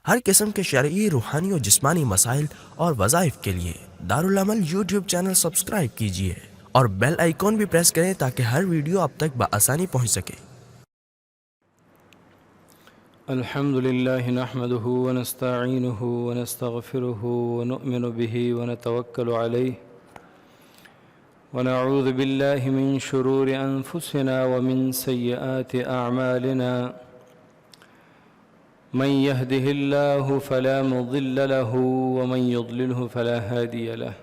ہر قسم کے شرعی، روحانی اور جسمانی مسائل اور وظائف کے لیے دارالعمل یوٹیوب چینل سبسکرائب کیجیے اور بیل آئیکن بھی پریس کریں تاکہ ہر ویڈیو آپ تک بآسانی پہنچ سکے۔ الحمد لله نحمده ونستعينه ونستغفره ونؤمن به ونتوكل عليه ونعوذ بالله من شرور أنفسنا ومن سيئات أعمالنا من يهده الله فلا مضل له ومن يضلله فلا هادي له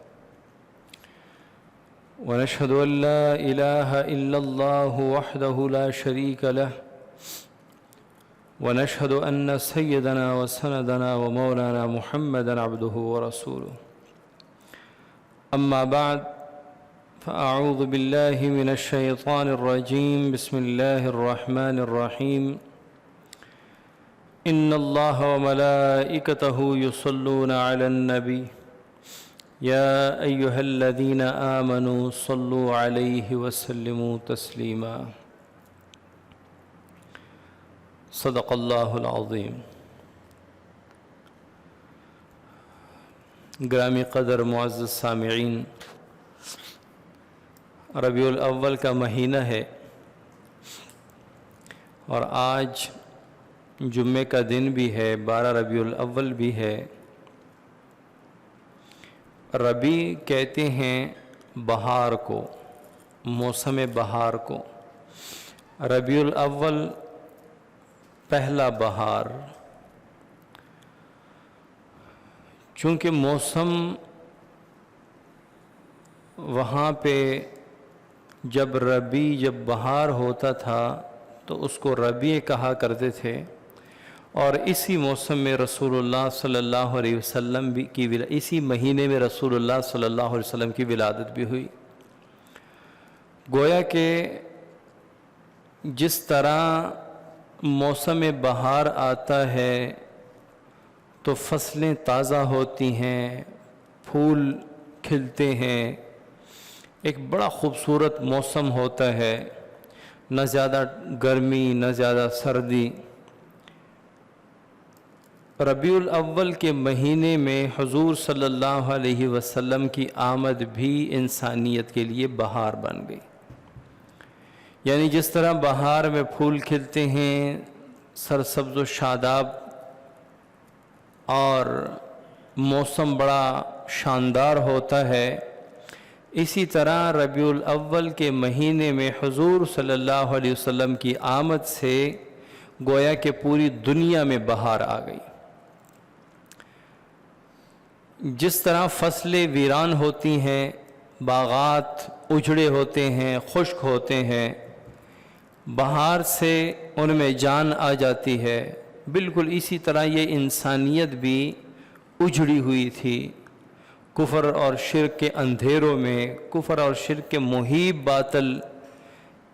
ونشهد أن لا إله إلا الله وحده لا شريك له ونشهد أن سيدنا وسندنا ومولانا محمدا عبده ورسوله أما بعد فأعوذ بالله من الشيطان الرجيم بسم الله الرحمن الرحيم إن الله وملائكته يصلون على النبي يا أيها الذين آمنوا صلوا عليه وسلموا تسليما صدق اللہ العظیم۔ گرامی قدر معزز سامعین، ربیع الاول کا مہینہ ہے اور آج جمعے کا دن بھی ہے، 12 ربیع الاول بھی ہے۔ ربیع کہتے ہیں بہار کو، موسم بہار کو۔ ربیع الاول پہلا بہار، چونکہ موسم وہاں پہ جب بہار ہوتا تھا تو اس کو ربیع کہا کرتے تھے، اور اسی موسم میں رسول اللہ صلی اللہ علیہ وسلم اسی مہینے میں رسول اللہ صلی اللہ علیہ وسلم کی ولادت بھی ہوئی۔ گویا کہ جس طرح موسم بہار آتا ہے تو فصلیں تازہ ہوتی ہیں، پھول کھلتے ہیں، ایک بڑا خوبصورت موسم ہوتا ہے، نہ زیادہ گرمی نہ زیادہ سردی۔ ربیع الاول کے مہینے میں حضور صلی اللہ علیہ وسلم کی آمد بھی انسانیت کے لیے بہار بن گئی۔ یعنی جس طرح بہار میں پھول کھلتے ہیں، سرسبز و شاداب، اور موسم بڑا شاندار ہوتا ہے، اسی طرح ربیع الاول کے مہینے میں حضور صلی اللہ علیہ وسلم کی آمد سے گویا کہ پوری دنیا میں بہار آ گئی۔ جس طرح فصلیں ویران ہوتی ہیں، باغات اجڑے ہوتے ہیں، خشک ہوتے ہیں، بہار سے ان میں جان آ جاتی ہے، بالکل اسی طرح یہ انسانیت بھی اجڑی ہوئی تھی۔ کفر اور شرک کے اندھیروں میں، کفر اور شرک کے مہیب باطل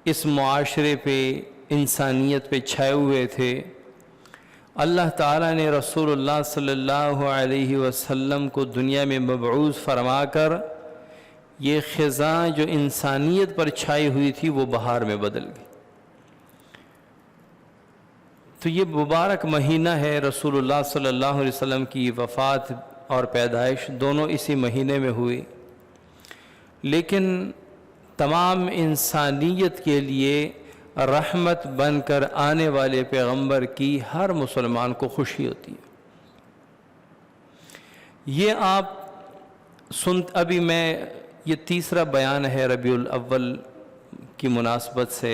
اس معاشرے پہ، انسانیت پہ چھائے ہوئے تھے۔ اللہ تعالیٰ نے رسول اللہ صلی اللہ علیہ وسلم کو دنیا میں مبعوث فرما کر یہ خزاں جو انسانیت پر چھائی ہوئی تھی وہ بہار میں بدل گئی۔ تو یہ مبارک مہینہ ہے، رسول اللہ صلی اللہ علیہ وسلم کی وفات اور پیدائش دونوں اسی مہینے میں ہوئی، لیکن تمام انسانیت کے لیے رحمت بن کر آنے والے پیغمبر کی ہر مسلمان کو خوشی ہوتی ہے۔ یہ آپ ابھی میں یہ تیسرا بیان ہے ربیع الاول کی مناسبت سے۔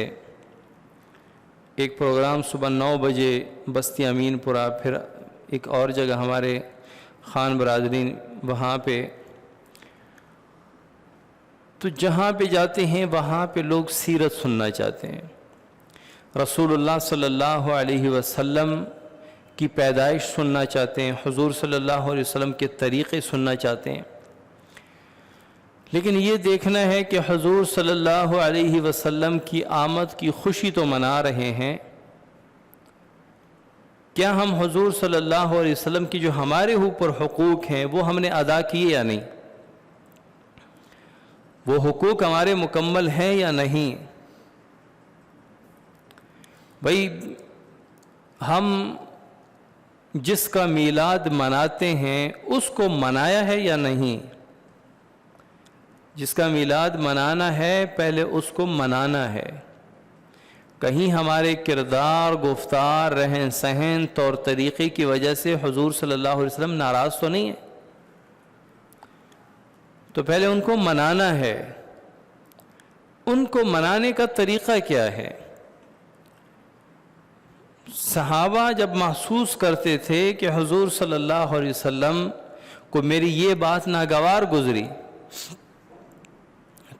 ایک پروگرام صبح 9 بجے بستی امین پورہ، پھر ایک اور جگہ ہمارے خان برادرین، وہاں پہ تو جہاں پہ جاتے ہیں وہاں پہ لوگ سیرت سننا چاہتے ہیں، رسول اللہ صلی اللہ علیہ وسلم کی پیدائش سننا چاہتے ہیں، حضور صلی اللہ علیہ وسلم کے طریقے سننا چاہتے ہیں، لیکن یہ دیکھنا ہے کہ حضور صلی اللہ علیہ وسلم کی آمد کی خوشی تو منا رہے ہیں، کیا ہم حضور صلی اللہ علیہ وسلم کی جو ہمارے اوپر حقوق ہیں وہ ہم نے ادا کیے یا نہیں؟ وہ حقوق ہمارے مکمل ہیں یا نہیں؟ بھائی ہم جس کا میلاد مناتے ہیں اس کو منایا ہے یا نہیں؟ جس کا میلاد منانا ہے پہلے اس کو منانا ہے. کہیں ہمارے کردار، گفتار، رہن سہن، طور طریقے کی وجہ سے حضور صلی اللہ علیہ وسلم ناراض تو نہیں ہے؟ تو پہلے ان کو منانا ہے. ان کو منانے کا طریقہ کیا ہے؟ صحابہ جب محسوس کرتے تھے کہ حضور صلی اللہ علیہ وسلم کو میری یہ بات ناگوار گزری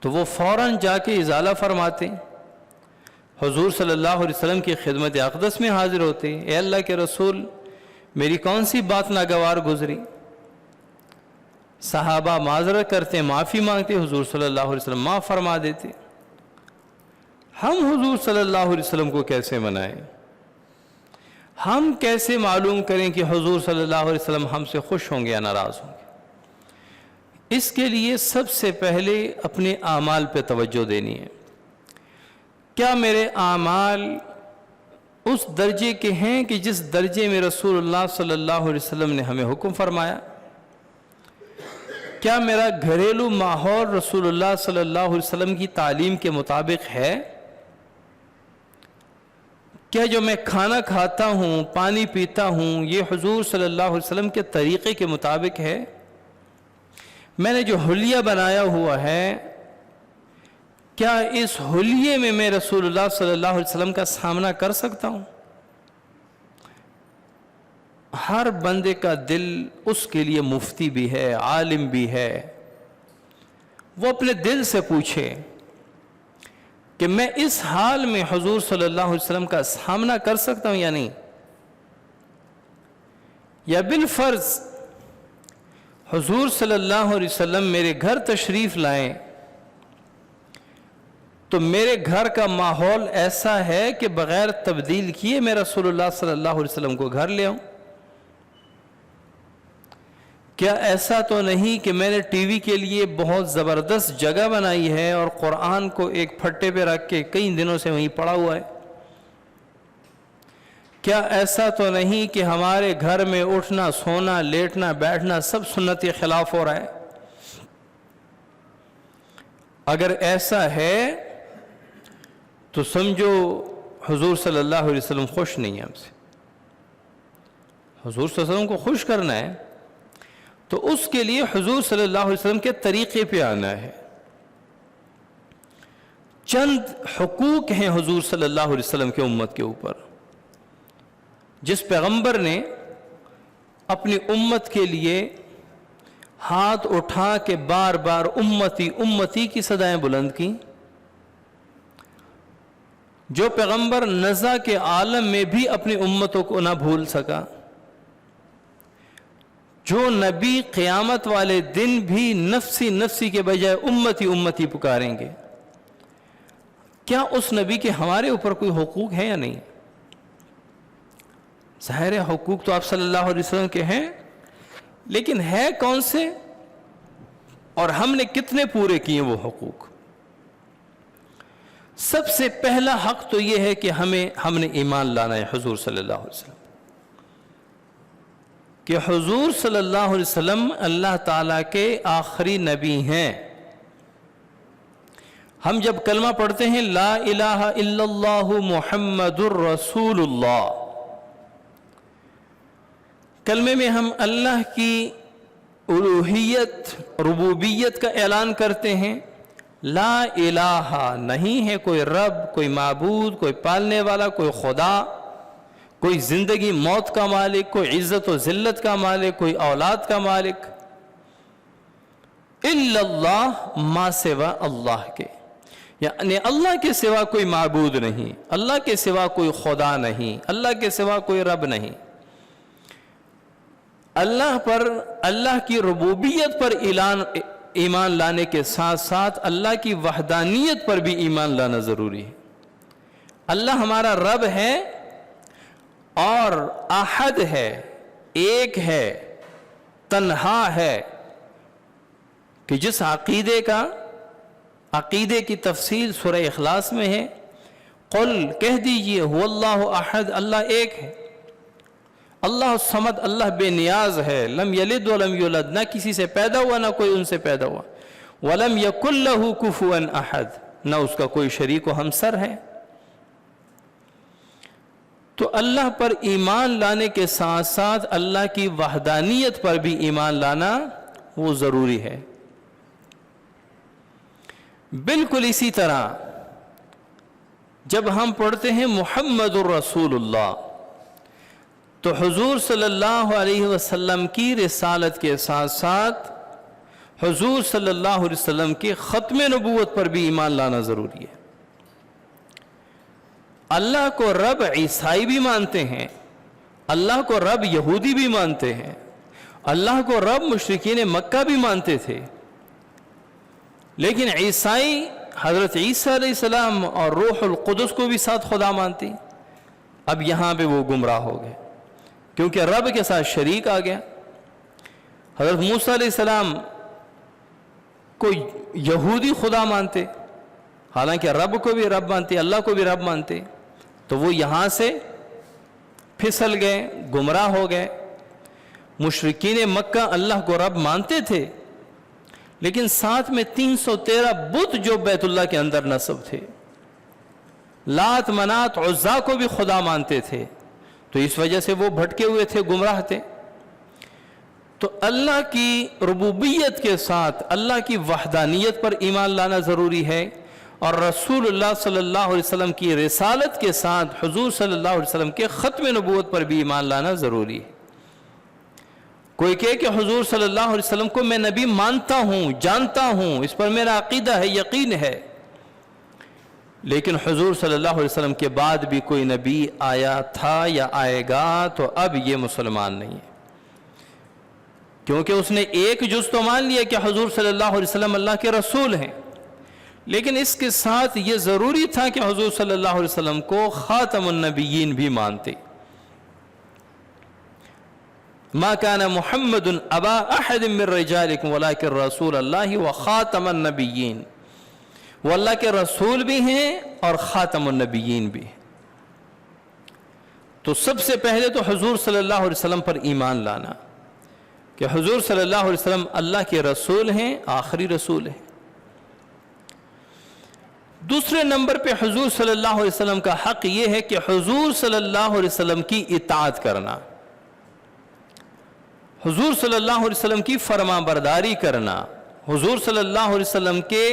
تو وہ فوراً جا کے ازالہ فرماتے، حضور صلی اللہ علیہ وسلم کی خدمت اقدس میں حاضر ہوتے، اے اللہ کے رسول میری کون سی بات ناگوار گزری؟ صحابہ معذرت کرتے، معافی مانگتے، حضور صلی اللہ علیہ وسلم معاف فرما دیتے. ہم حضور صلی اللہ علیہ وسلم کو کیسے منائیں؟ ہم کیسے معلوم کریں کہ حضور صلی اللہ علیہ وسلم ہم سے خوش ہوں گے یا ناراض ہوں گے؟ اس کے لیے سب سے پہلے اپنے اعمال پہ توجہ دینی ہے. کیا میرے اعمال اس درجے کے ہیں کہ جس درجے میں رسول اللہ صلی اللہ علیہ وسلم نے ہمیں حکم فرمایا؟ کیا میرا گھریلو ماحول رسول اللہ صلی اللہ علیہ وسلم کی تعلیم کے مطابق ہے؟ کیا جو میں کھانا کھاتا ہوں، پانی پیتا ہوں، یہ حضور صلی اللہ علیہ وسلم کے طریقے کے مطابق ہے؟ میں نے جو حلیہ بنایا ہوا ہے، کیا اس حلیے میں میں رسول اللہ صلی اللہ علیہ وسلم کا سامنا کر سکتا ہوں؟ ہر بندے کا دل اس کے لیے مفتی بھی ہے، عالم بھی ہے. وہ اپنے دل سے پوچھے کہ میں اس حال میں حضور صلی اللہ علیہ وسلم کا سامنا کر سکتا ہوں یا نہیں؟ یا بالفرض حضور صلی اللہ علیہ وسلم میرے گھر تشریف لائیں تو میرے گھر کا ماحول ایسا ہے کہ بغیر تبدیل کیے میں رسول اللہ صلی اللہ علیہ وسلم کو گھر لے آؤں؟ کیا ایسا تو نہیں کہ میں نے ٹی وی کے لیے بہت زبردست جگہ بنائی ہے اور قرآن کو ایک پھٹے پہ رکھ کے کئی دنوں سے وہیں پڑا ہوا ہے؟ کیا ایسا تو نہیں کہ ہمارے گھر میں اٹھنا، سونا، لیٹنا، بیٹھنا سب سنت کے خلاف ہو رہا ہے؟ اگر ایسا ہے تو سمجھو حضور صلی اللہ علیہ وسلم خوش نہیں ہے ہم سے. حضور صلی اللہ علیہ وسلم کو خوش کرنا ہے تو اس کے لیے حضور صلی اللہ علیہ وسلم کے طریقے پہ آنا ہے. چند حقوق ہیں حضور صلی اللہ علیہ وسلم کے امت کے اوپر. جس پیغمبر نے اپنی امت کے لیے ہاتھ اٹھا کے بار بار امتی امتی کی صدائیں بلند کی، جو پیغمبر نزا کے عالم میں بھی اپنی امتوں کو نہ بھول سکا، جو نبی قیامت والے دن بھی نفسی نفسی کے بجائے امتی امتی پکاریں گے، کیا اس نبی کے ہمارے اوپر کوئی حقوق ہے یا نہیں؟ ظاہر حقوق تو آپ صلی اللہ علیہ وسلم کے ہیں، لیکن ہے کون سے اور ہم نے کتنے پورے کیے وہ حقوق؟ سب سے پہلا حق تو یہ ہے کہ ہم نے ایمان لانا ہے حضور صلی اللہ علیہ وسلم، کہ حضور صلی اللہ علیہ وسلم اللہ تعالیٰ کے آخری نبی ہیں. ہم جب کلمہ پڑھتے ہیں لا الہ الا اللہ محمد الرسول اللہ، کلمے میں ہم اللہ کی الوہیت، ربوبیت کا اعلان کرتے ہیں. لا الہ، نہیں ہے کوئی رب، کوئی معبود، کوئی پالنے والا، کوئی خدا، کوئی زندگی موت کا مالک، کوئی عزت و ذلت کا مالک، کوئی اولاد کا مالک، الا اللہ، ما سوا اللہ کے، یعنی اللہ کے سوا کوئی معبود نہیں، اللہ کے سوا کوئی خدا نہیں، اللہ کے سوا کوئی رب نہیں. اللہ پر، اللہ کی ربوبیت پر ایمان لانے کے ساتھ ساتھ اللہ کی وحدانیت پر بھی ایمان لانا ضروری ہے. اللہ ہمارا رب ہے اور احد ہے، ایک ہے، تنہا ہے، کہ جس عقیدے کی تفصیل سورہ اخلاص میں ہے. قل، کہہ دیجئے، هو اللہ احد، اللہ ایک ہے. اللہ الصمد، اللہ بے نیاز ہے، لم یلد ولم یولد، نہ کسی سے پیدا ہوا نہ کوئی ان سے پیدا ہوا، ولم یکن لہ کفوا احد، نہ اس کا کوئی شریک و ہمسر ہے۔ تو اللہ پر ایمان لانے کے ساتھ ساتھ اللہ کی وحدانیت پر بھی ایمان لانا وہ ضروری ہے۔ بالکل اسی طرح جب ہم پڑھتے ہیں محمد الرسول اللہ، تو حضور صلی اللہ علیہ وسلم کی رسالت کے ساتھ ساتھ حضور صلی اللہ علیہ وسلم کے ختم نبوت پر بھی ایمان لانا ضروری ہے۔ اللہ کو رب عیسائی بھی مانتے ہیں، اللہ کو رب یہودی بھی مانتے ہیں، اللہ کو رب مشرکین مکہ بھی مانتے تھے، لیکن عیسائی حضرت عیسیٰ علیہ السلام اور روح القدس کو بھی ساتھ خدا مانتی۔ اب یہاں پہ وہ گمراہ ہو گئے کیونکہ رب کے ساتھ شریک آ گیا۔ حضرت موسیٰ علیہ السلام کو یہودی خدا مانتے، حالانکہ رب کو بھی رب مانتے، اللہ کو بھی رب مانتے، تو وہ یہاں سے پھسل گئے، گمراہ ہو گئے۔ مشرکین مکہ اللہ کو رب مانتے تھے، لیکن ساتھ میں 313 بت جو بیت اللہ کے اندر نصب تھے، لات منات عزا کو بھی خدا مانتے تھے، تو اس وجہ سے وہ بھٹکے ہوئے تھے، گمراہ تھے۔ تو اللہ کی ربوبیت کے ساتھ اللہ کی وحدانیت پر ایمان لانا ضروری ہے، اور رسول اللہ صلی اللہ علیہ وسلم کی رسالت کے ساتھ حضور صلی اللہ علیہ وسلم کے ختم نبوت پر بھی ایمان لانا ضروری ہے۔ کوئی کہے کہ حضور صلی اللہ علیہ وسلم کو میں نبی مانتا ہوں، جانتا ہوں، اس پر میرا عقیدہ ہے، یقین ہے، لیکن حضور صلی اللہ علیہ وسلم کے بعد بھی کوئی نبی آیا تھا یا آئے گا تو اب یہ مسلمان نہیں ہے، کیونکہ اس نے ایک جز تو مان لیا کہ حضور صلی اللہ علیہ وسلم اللہ کے رسول ہیں، لیکن اس کے ساتھ یہ ضروری تھا کہ حضور صلی اللہ علیہ وسلم کو خاتم النبیین بھی مانتے۔ ما كان محمد ابا احد من رجالکم ولکن رسول اللہ وخاتم النبیین، وہ اللہ کے رسول بھی ہیں اور خاتم النبیین بھی ہیں۔ تو سب سے پہلے تو حضور صلی اللہ علیہ وسلم پر ایمان لانا کہ حضور صلی اللہ علیہ وسلم اللہ کے رسول ہیں، آخری رسول ہیں۔ دوسرے نمبر پہ حضور صلی اللہ علیہ وسلم کا حق یہ ہے کہ حضور صلی اللہ علیہ وسلم کی اطاعت کرنا، حضور صلی اللہ علیہ وسلم کی فرما برداری کرنا، حضور صلی اللہ علیہ وسلم کے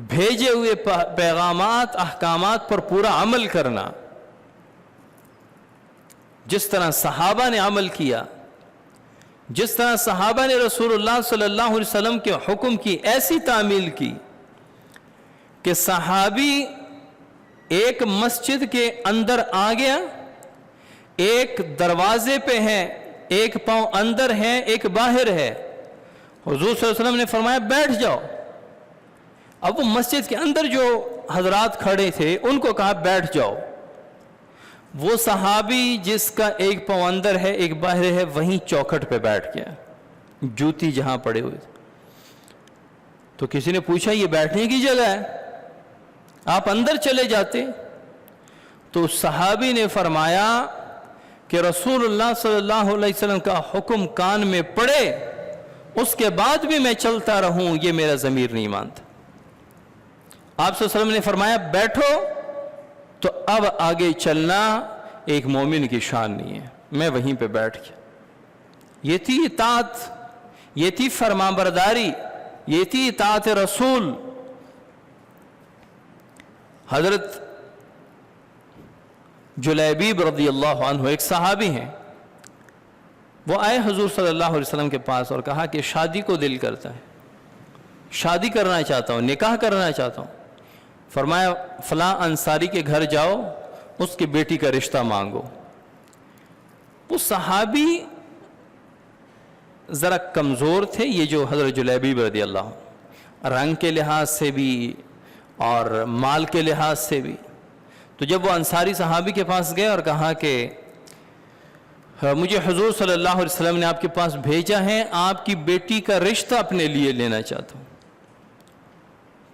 بھیجے ہوئے پیغامات احکامات پر پورا عمل کرنا، جس طرح صحابہ نے عمل کیا، جس طرح صحابہ نے رسول اللہ صلی اللہ علیہ وسلم کے حکم کی ایسی تعمیل کی کہ صحابی ایک مسجد کے اندر آ گیا، ایک دروازے پہ ہے، ایک پاؤں اندر ہے ایک باہر ہے، حضور صلی اللہ علیہ وسلم نے فرمایا بیٹھ جاؤ۔ اب وہ مسجد کے اندر جو حضرات کھڑے تھے ان کو کہا بیٹھ جاؤ، وہ صحابی جس کا ایک پاؤں اندر ہے ایک باہر ہے وہیں چوکھٹ پہ بیٹھ گیا، جوتی جہاں پڑے ہوئے تھے۔ تو کسی نے پوچھا یہ بیٹھنے کی جگہ ہے، آپ اندر چلے جاتے؟ تو صحابی نے فرمایا کہ رسول اللہ صلی اللہ علیہ وسلم کا حکم کان میں پڑے اس کے بعد بھی میں چلتا رہوں یہ میرا ضمیر نہیں مانتا۔ آپ صلی اللہ علیہ وسلم نے فرمایا بیٹھو، تو اب آگے چلنا ایک مومن کی شان نہیں ہے، میں وہیں پہ بیٹھ گیا۔ یہ تھی اطاعت، یہ تھی فرمانبرداری، یہ تھی اطاعت رسول۔ حضرت جلیبیب رضی اللہ عنہ ایک صحابی ہیں، وہ آئے حضور صلی اللہ علیہ وسلم کے پاس اور کہا کہ شادی کو دل کرتا ہے، شادی کرنا چاہتا ہوں، نکاح کرنا چاہتا ہوں۔ فرمایا فلاں انصاری کے گھر جاؤ، اس کی بیٹی کا رشتہ مانگو۔ وہ صحابی ذرا کمزور تھے، یہ جو حضرت جلیبیب رضی اللہ عنہ، رنگ کے لحاظ سے بھی اور مال کے لحاظ سے بھی۔ تو جب وہ انصاری صحابی کے پاس گئے اور کہا کہ مجھے حضور صلی اللہ علیہ وسلم نے آپ کے پاس بھیجا ہے، آپ کی بیٹی کا رشتہ اپنے لیے لینا چاہتا ہوں۔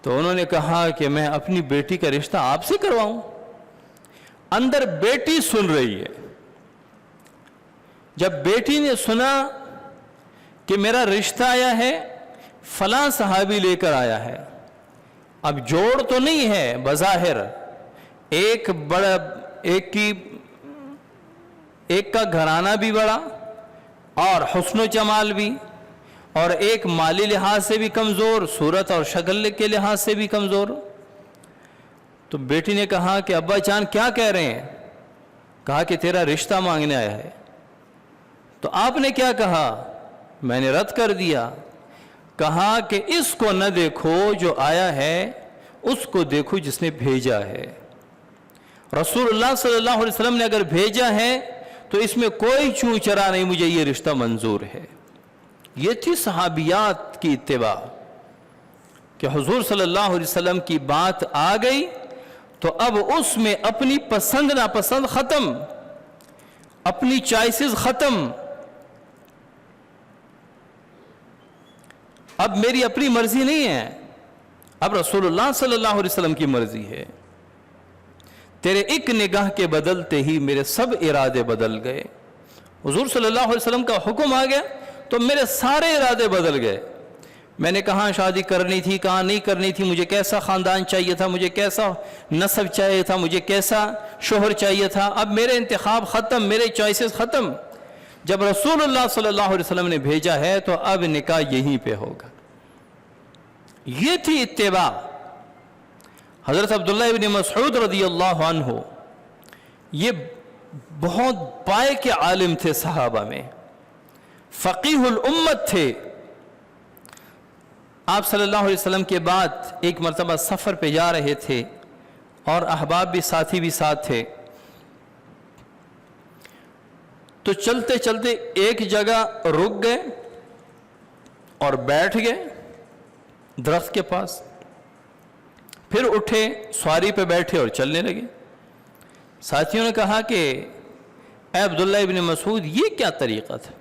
تو انہوں نے کہا کہ میں اپنی بیٹی کا رشتہ آپ سے کرواؤں؟ اندر بیٹی سن رہی ہے، جب بیٹی نے سنا کہ میرا رشتہ آیا ہے، فلاں صحابی لے کر آیا ہے، اب جوڑ تو نہیں ہے بظاہر، ایک کا گھرانہ بھی بڑا اور حسن و جمال بھی، اور ایک مالی لحاظ سے بھی کمزور، صورت اور شکل کے لحاظ سے بھی کمزور. تو بیٹی نے کہا کہ ابا جان کیا کہہ رہے ہیں؟ کہا کہ تیرا رشتہ مانگنے آیا ہے. تو آپ نے کیا کہا؟ میں نے رد کر دیا. کہا کہ اس کو نہ دیکھو جو آیا ہے، اس کو دیکھو جس نے بھیجا ہے. رسول اللہ صلی اللہ علیہ وسلم نے اگر بھیجا ہے تو اس میں کوئی چوں چرا نہیں، مجھے یہ رشتہ منظور ہے. یہ تھی صحابیات کی اتباع کہ حضور صلی اللہ علیہ وسلم کی بات آ گئی تو اب اس میں اپنی پسند ناپسند ختم، اپنی چوائسز ختم. اب میری اپنی مرضی نہیں ہے، اب رسول اللہ صلی اللہ علیہ وسلم کی مرضی ہے. تیرے ایک نگاہ کے بدلتے ہی میرے سب ارادے بدل گئے. حضور صلی اللہ علیہ وسلم کا حکم آ گیا تو میرے سارے ارادے بدل گئے. میں نے کہاں شادی کرنی تھی، کہاں نہیں کرنی تھی، مجھے کیسا خاندان چاہیے تھا، مجھے کیسا نسب چاہیے تھا، مجھے کیسا شوہر چاہیے تھا، اب میرے انتخاب ختم، میرے چوائسز ختم. جب رسول اللہ صلی اللہ علیہ وسلم نے بھیجا ہے تو اب نکاح یہیں پہ ہوگا. یہ تھی اتباع. حضرت عبداللہ ابن مسعود رضی اللہ عنہ یہ بہت پائے کے عالم تھے، صحابہ میں فقیہ الامت تھے. آپ صلی اللہ علیہ وسلم کے بعد ایک مرتبہ سفر پہ جا رہے تھے اور احباب بھی، ساتھی بھی ساتھ تھے. تو چلتے چلتے ایک جگہ رک گئے اور بیٹھ گئے درخت کے پاس، پھر اٹھے، سواری پہ بیٹھے اور چلنے لگے. ساتھیوں نے کہا کہ اے عبداللہ ابن مسعود یہ کیا طریقہ تھا؟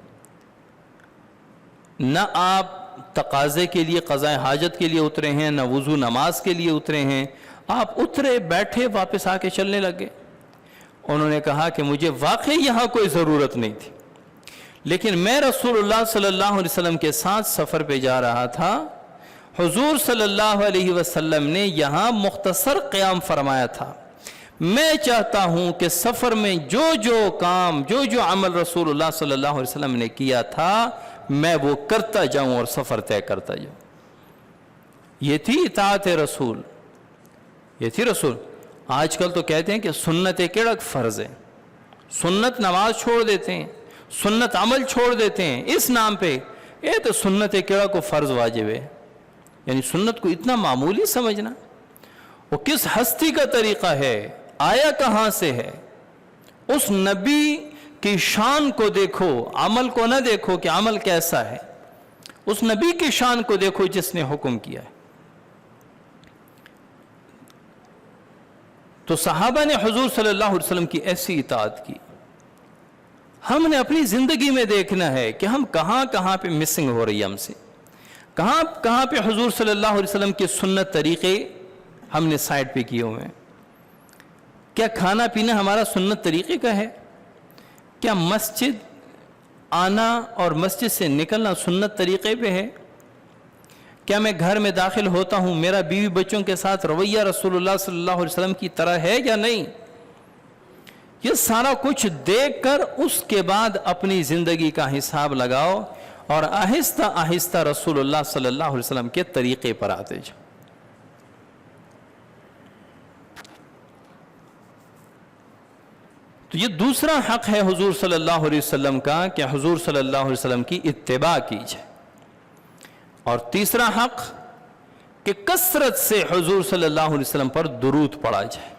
نہ آپ تقاضے کے لیے، قضاء حاجت کے لیے اترے ہیں، نہ وضو نماز کے لیے اترے ہیں، آپ اترے، بیٹھے، واپس آ کے چلنے لگے. انہوں نے کہا کہ مجھے واقعی یہاں کوئی ضرورت نہیں تھی، لیکن میں رسول اللہ صلی اللہ علیہ وسلم کے ساتھ سفر پہ جا رہا تھا. حضور صلی اللہ علیہ وسلم نے یہاں مختصر قیام فرمایا تھا. میں چاہتا ہوں کہ سفر میں جو جو کام، جو جو عمل رسول اللہ صلی اللہ علیہ وسلم نے کیا تھا میں وہ کرتا جاؤں اور سفر طے کرتا جاؤں. یہ تھی اطاعت رسول، یہ تھی رسول. آج کل تو کہتے ہیں کہ سنت کڑک فرض ہے، سنت نماز چھوڑ دیتے ہیں، سنت عمل چھوڑ دیتے ہیں اس نام پہ. یہ تو سنت کڑک کو فرض واجب ہے. یعنی سنت کو اتنا معمولی سمجھنا. وہ کس ہستی کا طریقہ ہے، آیا کہاں سے ہے؟ اس نبی کی شان کو دیکھو، عمل کو نہ دیکھو کہ عمل کیسا ہے. اس نبی کی شان کو دیکھو جس نے حکم کیا ہے. تو صحابہ نے حضور صلی اللہ علیہ وسلم کی ایسی اطاعت کی. ہم نے اپنی زندگی میں دیکھنا ہے کہ ہم کہاں کہاں پہ مسنگ ہو رہی ہے ہم سے، کہاں کہاں پہ حضور صلی اللہ علیہ وسلم کے سنت طریقے ہم نے سائڈ پہ کیے ہوئے ہیں. کیا کھانا پینا ہمارا سنت طریقے کا ہے؟ کیا مسجد آنا اور مسجد سے نکلنا سنت طریقے پہ ہے؟ کیا میں گھر میں داخل ہوتا ہوں میرا بیوی بچوں کے ساتھ رویہ رسول اللہ صلی اللہ علیہ وسلم کی طرح ہے یا نہیں؟ یہ سارا کچھ دیکھ کر اس کے بعد اپنی زندگی کا حساب لگاؤ اور آہستہ آہستہ رسول اللہ صلی اللہ علیہ وسلم کے طریقے پر آتے جاؤ. تو یہ دوسرا حق ہے حضور صلی اللہ علیہ وسلم کا کہ حضور صلی اللہ علیہ وسلم کی اتباع کی جائے. اور تیسرا حق کہ کثرت سے حضور صلی اللہ علیہ وسلم پر درود پڑھا جائے.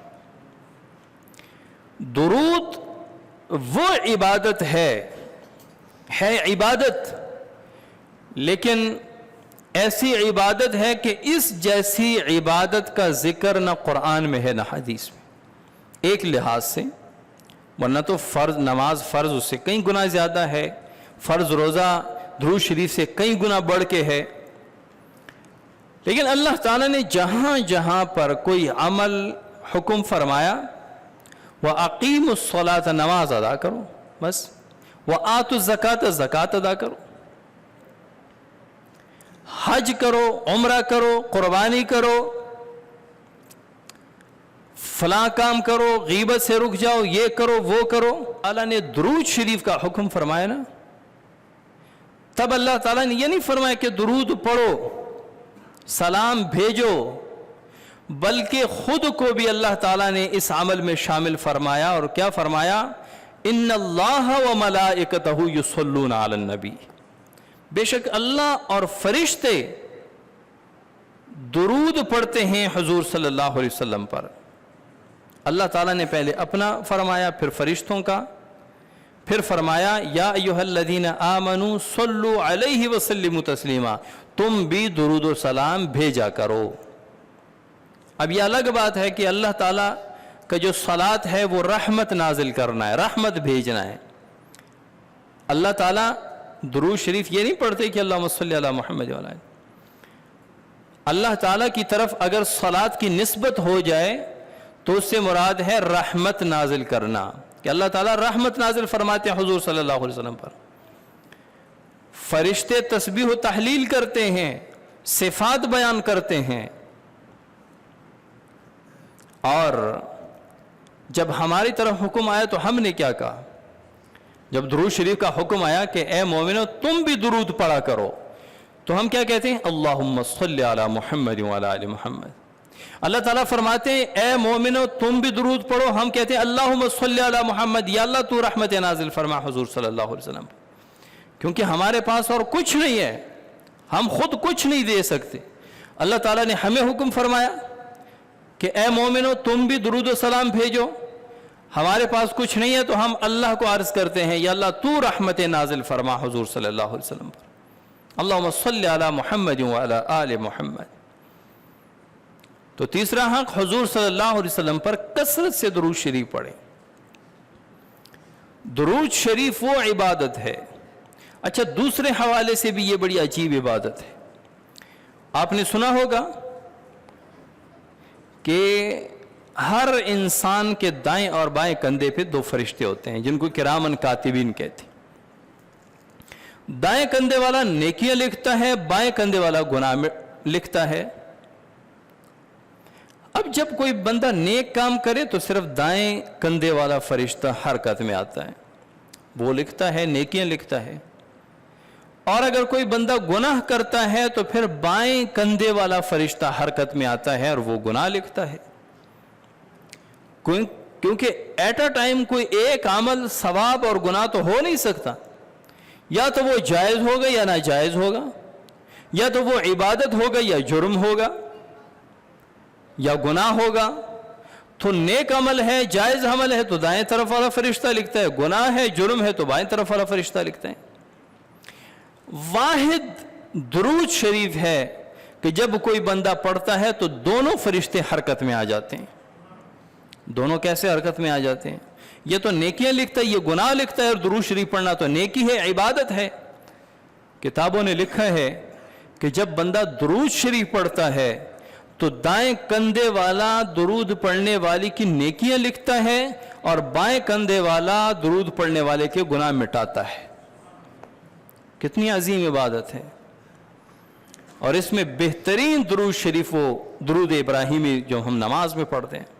درود وہ عبادت ہے عبادت، لیکن ایسی عبادت ہے کہ اس جیسی عبادت کا ذکر نہ قرآن میں ہے نہ حدیث میں، ایک لحاظ سے. ورنہ تو فرض نماز فرض اس سے کئی گنا زیادہ ہے، فرض روزہ درود شریف سے کئی گنا بڑھ کے ہے. لیکن اللہ تعالیٰ نے جہاں جہاں پر کوئی عمل حکم فرمایا وَأَقِيمُوا الصَّلَاةَ، نماز ادا کرو، بس وآتوا الزکات، زکات ادا کرو، حج کرو، عمرہ کرو، قربانی کرو، فلاں کام کرو، غیبت سے رک جاؤ، یہ کرو وہ کرو۔ اللہ نے درود شریف کا حکم فرمایا نا، تب اللہ تعالیٰ نے یہ نہیں فرمایا کہ درود پڑھو، سلام بھیجو، بلکہ خود کو بھی اللہ تعالیٰ نے اس عمل میں شامل فرمایا، اور کیا فرمایا؟ ان اللہ وملائکتہ یصلون علی النبی، بے شک اللہ اور فرشتے درود پڑھتے ہیں حضور صلی اللہ علیہ وسلم پر۔ اللہ تعالیٰ نے پہلے اپنا فرمایا، پھر فرشتوں کا، پھر فرمایا یا ایھا الذین آمنوا صلوا علیہ وسلموا تسلیما، تم بھی درود و سلام بھیجا کرو۔ اب یہ الگ بات ہے کہ اللہ تعالیٰ کا جو صلاۃ ہے وہ رحمت نازل کرنا ہے، رحمت بھیجنا ہے۔ اللہ تعالیٰ درود شریف یہ نہیں پڑھتے کہ اللہم صلی علی محمد وعلی آلہ۔ اللہ تعالیٰ کی طرف اگر صلاۃ کی نسبت ہو جائے تو اس سے مراد ہے رحمت نازل کرنا، کہ اللہ تعالیٰ رحمت نازل فرماتے ہیں حضور صلی اللہ علیہ وسلم پر۔ فرشتے تسبیح و تحلیل کرتے ہیں، صفات بیان کرتے ہیں، اور جب ہماری طرف حکم آیا تو ہم نے کیا کہا؟ جب درود شریف کا حکم آیا کہ اے مومنو تم بھی درود پڑھا کرو، تو ہم کیا کہتے ہیں؟ اللہم صلی علی محمد وعلی آل محمد۔ اللہ تعالیٰ فرماتے ہیں اے مومنو تم بھی درود پڑھو، ہم کہتے ہیں اللہم صلی علی محمد، یا اللہ تو رحمت نازل فرما حضور صلی اللہ علیہ وسلم، کیونکہ ہمارے پاس اور کچھ نہیں ہے، ہم خود کچھ نہیں دے سکتے۔ اللہ تعالیٰ نے ہمیں حکم فرمایا کہ اے مومنو تم بھی درود و سلام بھیجو، ہمارے پاس کچھ نہیں ہے تو ہم اللہ کو عرض کرتے ہیں یا اللہ تو رحمت نازل فرما حضور صلی اللہ علیہ وسلم پر، اللہم صلی علی محمد وعلی آل محمد۔ تو تیسرا حق، حضور صلی اللہ علیہ وسلم پر کثرت سے درود شریف پڑھیں۔ درود شریف وہ عبادت ہے، اچھا دوسرے حوالے سے بھی یہ بڑی عجیب عبادت ہے۔ آپ نے سنا ہوگا کہ ہر انسان کے دائیں اور بائیں کندھے پہ دو فرشتے ہوتے ہیں جن کو کرامن کاتبین کہتے ہیں۔ دائیں کندھے والا نیکیاں لکھتا ہے، بائیں کندھے والا گناہ لکھتا ہے۔ اب جب کوئی بندہ نیک کام کرے تو صرف دائیں کندھے والا فرشتہ حرکت میں آتا ہے، وہ لکھتا ہے، نیکیاں لکھتا ہے، اور اگر کوئی بندہ گناہ کرتا ہے تو پھر بائیں کندھے والا فرشتہ حرکت میں آتا ہے اور وہ گناہ لکھتا ہے، کیونکہ ایٹ اے ٹائم کوئی ایک عمل ثواب اور گناہ تو ہو نہیں سکتا، یا تو وہ جائز ہوگا یا ناجائز ہوگا، یا تو وہ عبادت ہوگا یا جرم ہوگا یا گناہ ہوگا۔ تو نیک عمل ہے، جائز عمل ہے تو دائیں طرف والا فرشتہ لکھتا ہے، گناہ ہے، جرم ہے تو بائیں طرف والا فرشتہ لکھتا ہے۔ واحد درود شریف ہے کہ جب کوئی بندہ پڑھتا ہے تو دونوں فرشتے حرکت میں آ جاتے ہیں۔ دونوں کیسے حرکت میں آ جاتے ہیں؟ یہ تو نیکیاں لکھتا ہے، یہ گناہ لکھتا ہے، اور درود شریف پڑھنا تو نیکی ہے، عبادت ہے۔ کتابوں نے لکھا ہے کہ جب بندہ درود شریف پڑھتا ہے تو دائیں کندھے والا درود پڑھنے والی کی نیکیاں لکھتا ہے اور بائیں کندھے والا درود پڑھنے والے کے گناہ مٹاتا ہے۔ کتنی عظیم عبادت ہے، اور اس میں بہترین درود شریف وہ درود ابراہیمی جو ہم نماز میں پڑھتے ہیں۔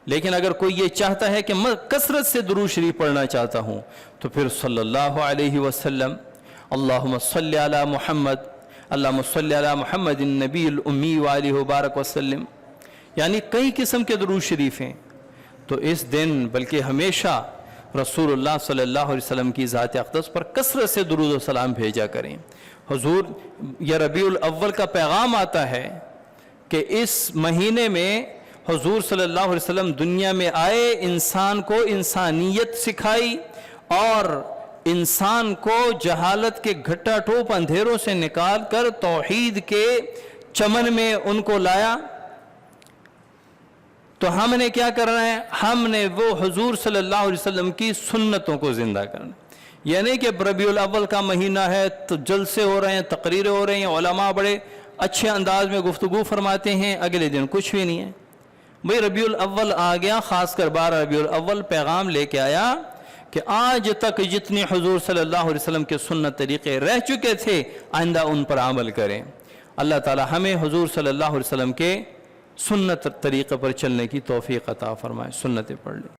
لیکن اگر کوئی یہ چاہتا ہے کہ میں کثرت سے درود شریف پڑھنا چاہتا ہوں تو پھر صلی اللہ علیہ وسلم، اللہم صلی علی محمد، اللہم صلی علی محمد النبی الامی وآلہ وبارک وسلم، یعنی کئی قسم کے درود شریف ہیں۔ تو اس دن بلکہ ہمیشہ رسول اللہ صلی اللہ علیہ وسلم کی ذات اقدس پر کثرت سے درود و سلام بھیجا کریں۔ حضور یہ ربیع الاول کا پیغام آتا ہے کہ اس مہینے میں حضور صلی اللہ علیہ وسلم دنیا میں آئے، انسان کو انسانیت سکھائی اور انسان کو جہالت کے گھٹا ٹوپ اندھیروں سے نکال کر توحید کے چمن میں ان کو لایا۔ تو ہم نے کیا کرنا ہے؟ ہم نے وہ حضور صلی اللہ علیہ وسلم کی سنتوں کو زندہ کرنا، یعنی کہ ربیع الاول کا مہینہ ہے تو جلسے ہو رہے ہیں، تقریریں ہو رہی ہیں، علماء بڑے اچھے انداز میں گفتگو فرماتے ہیں، اگلے دن کچھ بھی نہیں ہے۔ بھئی ربیع الاول آ گیا، خاص کر 12 ربیع الاول پیغام لے کے آیا کہ آج تک جتنے حضور صلی اللہ علیہ وسلم کے سنت طریقے رہ چکے تھے آئندہ ان پر عمل کریں۔ اللہ تعالی ہمیں حضور صلی اللہ علیہ وسلم کے سنت طریقے پر چلنے کی توفیق عطا فرمائے۔ سنتیں پڑھ لیں۔